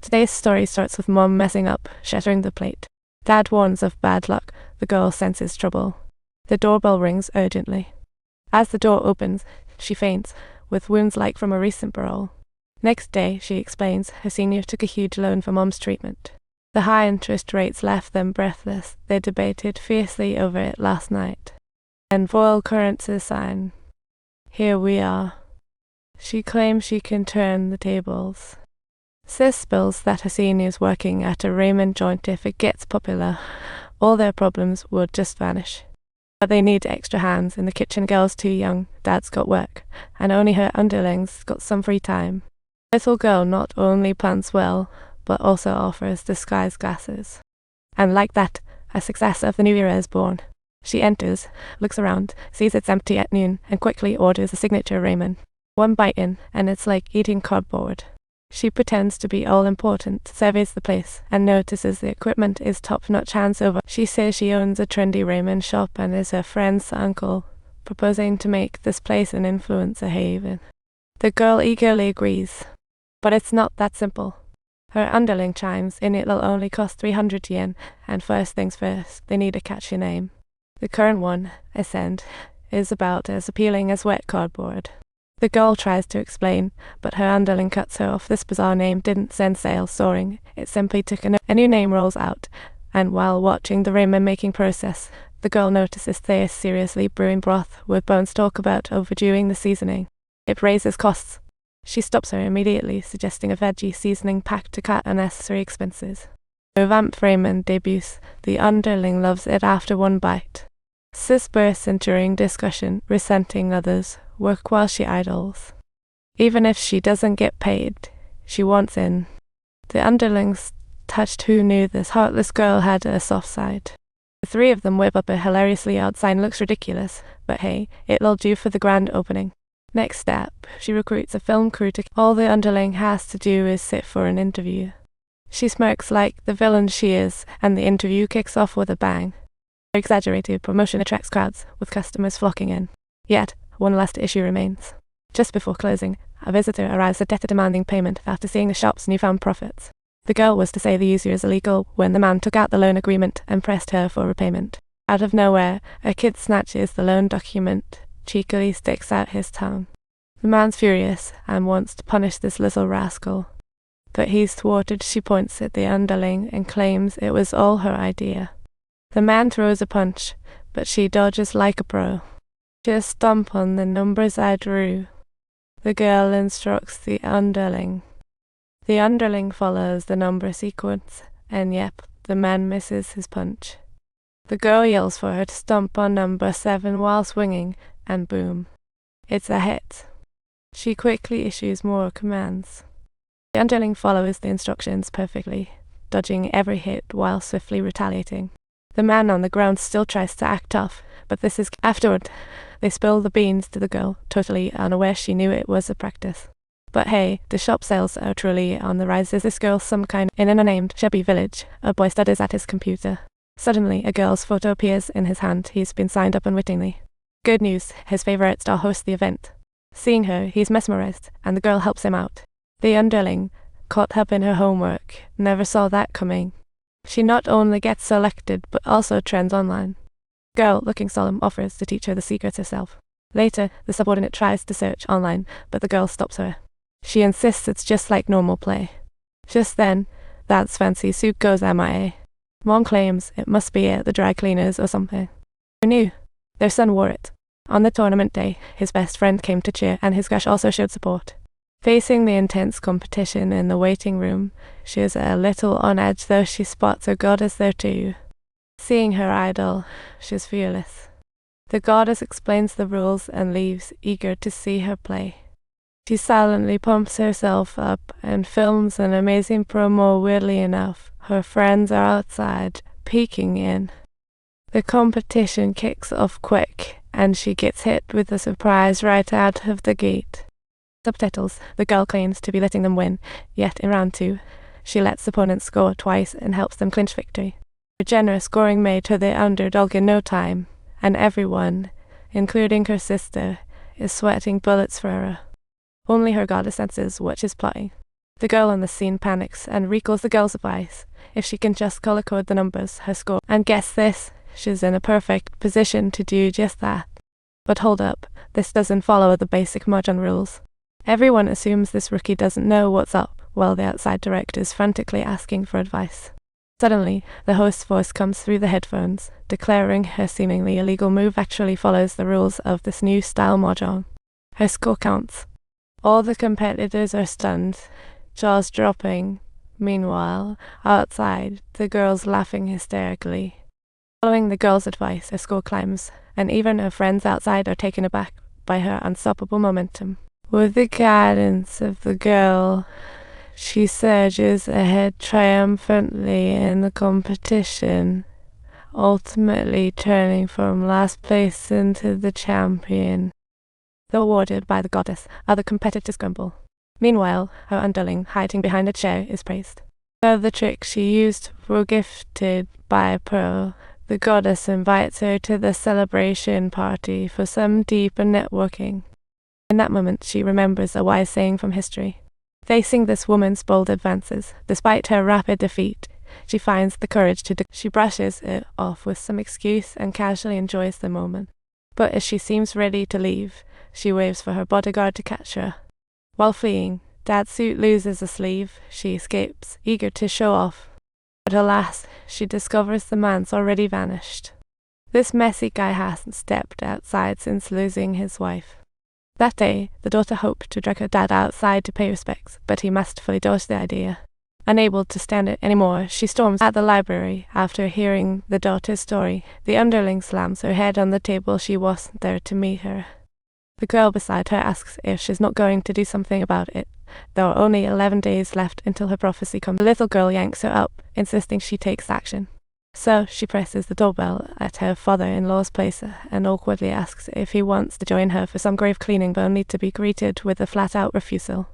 Today's story starts with Mom messing up, shattering the plate. Dad warns of bad luck. The girl senses trouble. The doorbell rings urgently. As the door opens, she faints, with wounds like from a recent brawl. Next day, she explains, her senior took a huge loan for Mom's treatment. The high interest rates left them breathless. They debated fiercely over it last night. And foil currency sign. Here we are. She claims she can turn the tables. Sis spills that her senior's working at a ramen joint. If it gets popular, all their problems will just vanish. But they need extra hands. In the kitchen, girl's too young, Dad's got work, and only her underlings got some free time. Little girl not only plans well, but also offers disguise glasses. And like that, a success of the new era is born. She enters, looks around, sees it's empty at noon, and quickly orders a signature ramen. One bite in, and it's like eating cardboard. She pretends to be all-important, surveys the place, and notices the equipment is top-notch hands over. She says she owns a trendy ramen shop and is her friend's uncle, proposing to make this place an influencer haven. The girl eagerly agrees. But it's not that simple. Her underling chimes in it'll only cost 300 yen, and first things first, they need a catchy name. The current one, Ascend, is about as appealing as wet cardboard. The girl tries to explain, but her underling cuts her off. This bizarre name didn't send sales soaring, it simply took a new name rolls out, and while watching the ramen-making process, the girl notices they are seriously brewing broth with bones talk about overdoing the seasoning. It raises costs. She stops her immediately, suggesting a veggie seasoning pack to cut unnecessary expenses. Revamped ramen debuts. The underling loves it after one bite. Sis bursts in during discussion, resenting others' work while she idles. Even if she doesn't get paid, she wants in. The underlings touched who knew this heartless girl had a soft side. The three of them whip up a hilariously odd sign. Looks ridiculous, but hey, it'll do for the grand opening. Next step, she recruits a film crew to. All the underling has to do is sit for an interview. She smirks like the villain she is, and the interview kicks off with a bang. Her exaggerated promotion attracts crowds, with customers flocking in. Yet, one last issue remains. Just before closing, a visitor arrives, a debtor demanding payment after seeing the shop's newfound profits. The girl was to say the user is illegal when the man took out the loan agreement and pressed her for repayment. Out of nowhere, a kid snatches the loan document, cheekily sticks out his tongue. The man's furious and wants to punish this little rascal. But he's thwarted. She points at the underling and claims it was all her idea. The man throws a punch, but she dodges like a pro. Just stomp on the numbers I drew. The girl instructs the underling. The underling follows the number sequence, and yep, the man misses his punch. The girl yells for her to stomp on number 7 while swinging, and boom. It's a hit. She quickly issues more commands. The underling follows the instructions perfectly, dodging every hit while swiftly retaliating. The man on the ground still tries to act tough, but this is afterward. They spill the beans to the girl, totally unaware she knew it was a practice. But hey, the shop sales are truly on the rise. Is this girl some kind in an unnamed, shabby village? A boy studies at his computer. Suddenly, a girl's photo appears in his hand. He's been signed up unwittingly. Good news, his favorite star hosts the event. Seeing her, he's mesmerized, and the girl helps him out. The underling, caught up in her homework, never saw that coming. She not only gets selected, but also trends online. Girl, looking solemn, offers to teach her the secrets herself. Later, the subordinate tries to search online, but the girl stops her. She insists it's just like normal play. Just then, Dad's fancy suit goes MIA. Mom claims it must be at the dry cleaners or something. Who knew? Their son wore it. On the tournament day, his best friend came to cheer, and his crush also showed support. Facing the intense competition in the waiting room, she is a little on edge, though she spots her goddess there too. Seeing her idol, she's fearless. The goddess explains the rules and leaves, eager to see her play. She silently pumps herself up and films an amazing promo. Weirdly enough, her friends are outside, peeking in. The competition kicks off quick, and she gets hit with a surprise right out of the gate. Subtitles, the girl claims to be letting them win, yet in round 2, she lets opponents score twice and helps them clinch victory. Her generous scoring made her the underdog in no time, and everyone, including her sister, is sweating bullets for her. Only her goddess senses what she's plotting. The girl on the scene panics and recalls the girl's advice. If she can just color code the numbers, her score, and guess this, she's in a perfect position to do just that. But hold up, this doesn't follow the basic Mahjong rules. Everyone assumes this rookie doesn't know what's up, while the outside director is frantically asking for advice. Suddenly, the host's voice comes through the headphones, declaring her seemingly illegal move actually follows the rules of this new style Mahjong. Her score counts. All the competitors are stunned, jaws dropping. Meanwhile, outside, the girl's laughing hysterically. Following the girl's advice, her score climbs, and even her friends outside are taken aback by her unstoppable momentum. With the guidance of the girl, she surges ahead triumphantly in the competition, ultimately turning from last place into the champion. Though awarded by the goddess, other competitors grumble. Meanwhile, her underling, hiding behind a chair, is praised. Though the tricks she used were gifted by Pearl, the goddess invites her to the celebration party for some deeper networking. In that moment, she remembers a wise saying from history. Facing this woman's bold advances, despite her rapid defeat, she finds the courage she brushes it off with some excuse and casually enjoys the moment. But as she seems ready to leave, she waves for her bodyguard to catch her. While fleeing, Dad's suit loses a sleeve. She escapes, eager to show off. But alas, she discovers the man's already vanished. This messy guy hasn't stepped outside since losing his wife. That day, the daughter hoped to drag her dad outside to pay respects, but he masterfully dodged the idea. Unable to stand it anymore, she storms at the library. After hearing the daughter's story, the underling slams her head on the table. She wasn't there to meet her. The girl beside her asks if she's not going to do something about it. There are only 11 days left until her prophecy comes. The little girl yanks her up, insisting she takes action. So she presses the doorbell at her father-in-law's place and awkwardly asks if he wants to join her for some grave cleaning, but only to be greeted with a flat-out refusal.